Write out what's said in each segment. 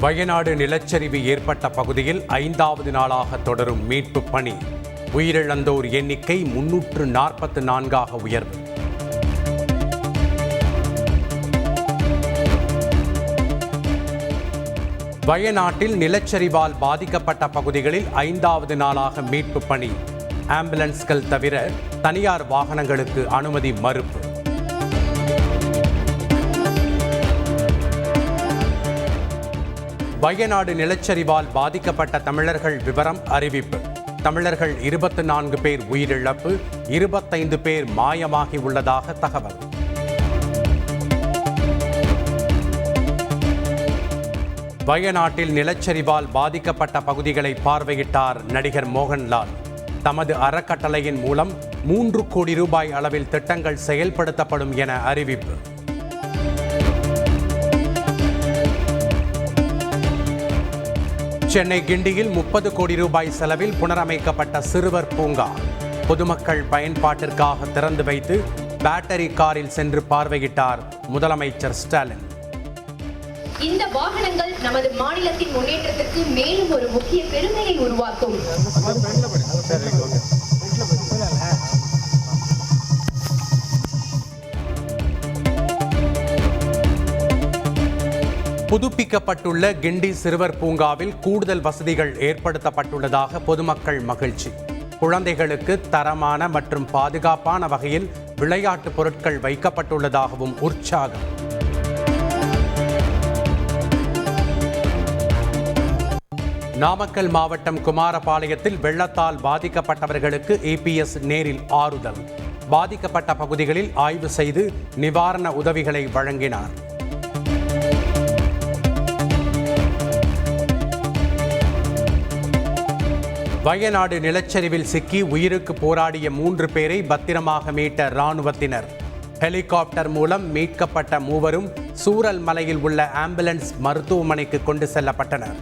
வயநாடு நிலச்சரிவு ஏற்பட்ட பகுதியில் 5வது நாளாக தொடரும் மீட்பு பணி. உயிரிழந்தோர் எண்ணிக்கை 344ஆக உயர்வு. வயநாட்டில் நிலச்சரிவால் பாதிக்கப்பட்ட பகுதிகளில் 5வது நாளாக மீட்பு பணி. ஆம்புலன்ஸ்கள் தவிர தனியார் வாகனங்களுக்கு அனுமதி மறுப்பு. வயநாடு நிலச்சரிவால் பாதிக்கப்பட்ட தமிழர்கள் விவரம் அறிவிப்பு. தமிழர்கள் 24 பேர் உயிரிழப்பு, 25 பேர் மாயமாகி உள்ளதாக தகவல். வயநாட்டில் நிலச்சரிவால் பாதிக்கப்பட்ட பகுதிகளை பார்வையிட்டார் நடிகர் மோகன்லால். தமது அறக்கட்டளையின் மூலம் 3 கோடி ரூபாய் அளவில் திட்டங்கள் செயல்படுத்தப்படும் என அறிவிப்பு. சென்னை கிண்டியில் 30 கோடி ரூபாய் செலவில் புனரமைக்கப்பட்ட சிறுவர் பூங்கா பொதுமக்கள் பயன்பாட்டிற்காக திறந்து வைத்து பேட்டரி காரில் சென்று பார்வையிட்டார் முதலமைச்சர் ஸ்டாலின். இந்த வாகனங்கள் நமது மாநிலத்தின் முன்னேற்றத்திற்கு மேலும் ஒரு முக்கிய பெருமையை உருவாக்கும். புதுப்பிக்கப்பட்டுள்ள கிண்டி சிறுவர் பூங்காவில் கூடுதல் வசதிகள் ஏற்படுத்தப்பட்டுள்ளதாக பொதுமக்கள் மகிழ்ச்சி. குழந்தைகளுக்கு தரமான மற்றும் பாதுகாப்பான வகையில் விளையாட்டுப் பொருட்கள் வைக்கப்பட்டுள்ளதாகவும் உற்சாகம். நாமக்கல் மாவட்டம் குமாரபாளையத்தில் வெள்ளத்தால் பாதிக்கப்பட்டவர்களுக்கு EPS நேரில் ஆறுதல். பாதிக்கப்பட்ட பகுதிகளில் ஆய்வு செய்து நிவாரண உதவிகளை வழங்கினார். வயநாடு நிலச்சரிவில் சிக்கி உயிருக்கு போராடிய 3 பேரை பத்திரமாக மீட்ட இராணுவத்தினர். ஹெலிகாப்டர் மூலம் மீட்கப்பட்ட மூவரும் சூரல் மலையில் உள்ள ஆம்புலன்ஸ் மருத்துவமனைக்கு கொண்டு செல்லப்பட்டனர்.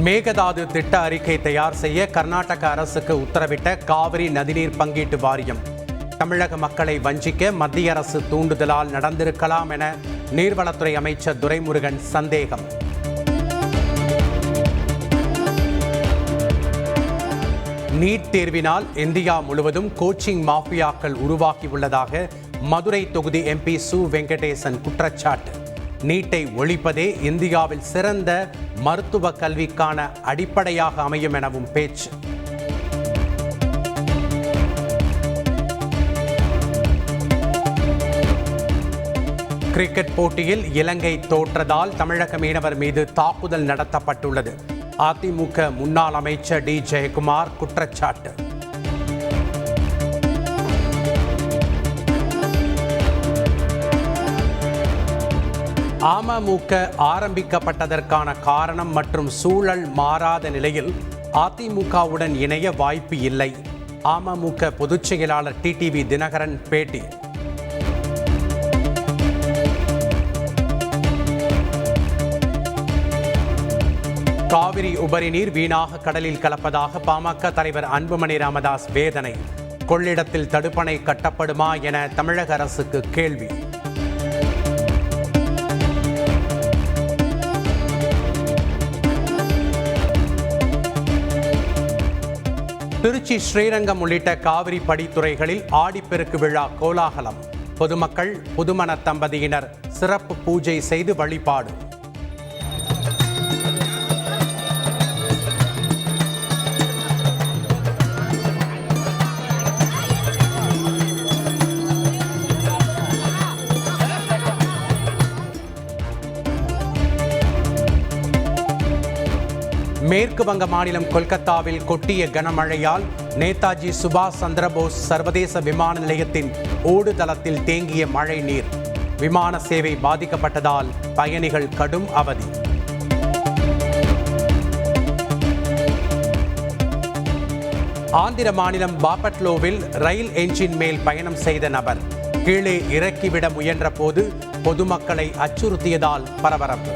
மேகதாது திட்ட அறிக்கை தயார் செய்ய கர்நாடக அரசுக்கு உத்தரவிட்ட காவிரி நதிநீர் பங்கீட்டு வாரியம். தமிழக மக்களை வஞ்சிக்க மத்திய அரசு தூண்டுதலால் நடந்திருக்கலாம் என நீர்வளத்துறை அமைச்சர் துரைமுருகன் சந்தேகம். நீட் தேர்வினால் இந்தியா முழுவதும் கோச்சிங் மாஃபியாக்கள் உருவாகியுள்ளதாக மதுரை தொகுதி MP சு வெங்கடேசன் குற்றச்சாட்டு. நீட்டை ஒழிப்பதே இந்தியாவில் சிறந்த மருத்துவ கல்விக்கான அடிப்படையாக அமையும் எனவும் பேச்சு. கிரிக்கெட் போட்டியில் இலங்கை தோற்றதால் தமிழக மீனவர் மீது தாக்குதல் நடத்தப்பட்டுள்ளது. அதிமுக முன்னாள் அமைச்சர் D. ஜெயக்குமார் குற்றச்சாட்டு. அமமுக ஆரம்பிக்கப்பட்டதற்கான காரணம் மற்றும் சூழல் மாறாத நிலையில் அதிமுகவுடன் இணைய வாய்ப்பு இல்லை. அமமுக பொதுச் செயலாளர் TTV தினகரன் பேட்டி. காவிரி உபரி நீர் வீணாக கடலில் கலப்பதாக பாமக தலைவர் அன்புமணி ராமதாஸ் வேதனை. கொள்ளிடத்தில் தடுப்பணை கட்டப்படுமா என தமிழக அரசுக்கு கேள்வி. திருச்சி, ஸ்ரீரங்கம் உள்ளிட்ட காவிரி படித்துறைகளில் ஆடிப்பெருக்கு விழா கோலாகலம். பொதுமக்கள், புதுமண தம்பதியினர் சிறப்பு பூஜை செய்து வழிபாடு. மேற்கு வங்க மாநிலம் கொல்கத்தாவில் கொட்டிய கனமழையால் நேதாஜி சுபாஷ் சந்திரபோஸ் சர்வதேச விமான நிலையத்தின் ஓடுதளத்தில் தேங்கிய மழை நீர். விமான சேவை பாதிக்கப்பட்டதால் பயணிகள் கடும் அவதி. ஆந்திர மாநிலம் பாபட்லோவில் ரயில் என்ஜின் மேல் பயணம் செய்த நபர் கீழே இறக்கிவிட முயன்ற போது பொதுமக்களை அச்சுறுத்தியதால் பரபரப்பு.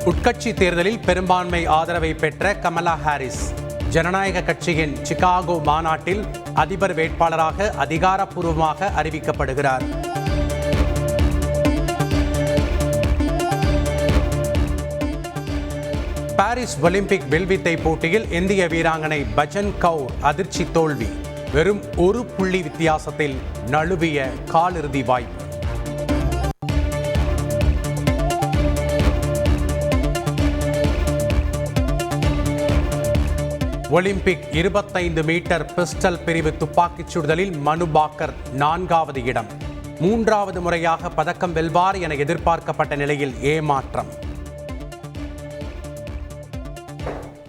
உட்கட்சி தேர்தலில் பெரும்பான்மை ஆதரவை பெற்ற கமலா ஹாரிஸ் ஜனநாயக கட்சியின் சிகாகோ மாநாட்டில் அதிபர் வேட்பாளராக அதிகாரப்பூர்வமாக அறிவிக்கப்படுகிறார். பாரிஸ் ஒலிம்பிக் வில்வித்தை போட்டியில் இந்திய வீராங்கனை பஜன் கவுர் அதிர்ச்சி தோல்வி. வெறும் 1 புள்ளி வித்தியாசத்தில் நழுவிய காலிறுதி வாய்ப்பு. ஒலிம்பிக் 25 மீட்டர் பிஸ்டல் பிரிவு துப்பாக்கிச் சுடுதலில் மனு பாக்கர் 4வது இடம். 3வது முறையாக பதக்கம் வெல்வார் என எதிர்பார்க்கப்பட்ட நிலையில் ஏமாற்றம்.